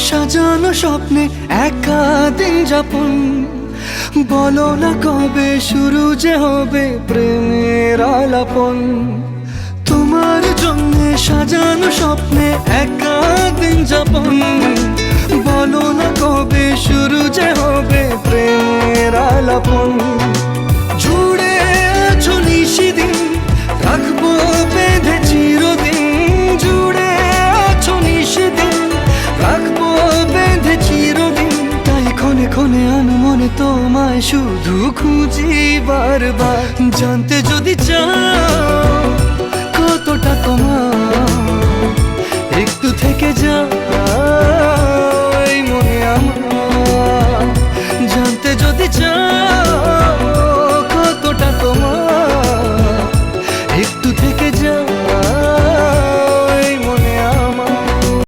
সাজানো স্বপ্নে একা দিন যাপন, বলো না কবে শুরু যে হবে প্রেমের আলাপন। তোমার জন্য সাজানো স্বপ্নে একা দিন যাপন, বলো না কবে শুরু যে হবে প্রেমের আলাপন। জুড়ে আছো নিশিদিন, রাখবো বেঁধে চিরদিন। জুড়ে আছো নিশিদিন, রাখবো বেঁধে চিরদিন। তাই ক্ষণে ক্ষণে আনমনে তোমায় শুধু খুঁজি বারবার। জানতে যদি চাও কতটা তোমার, একটু থেকে যাও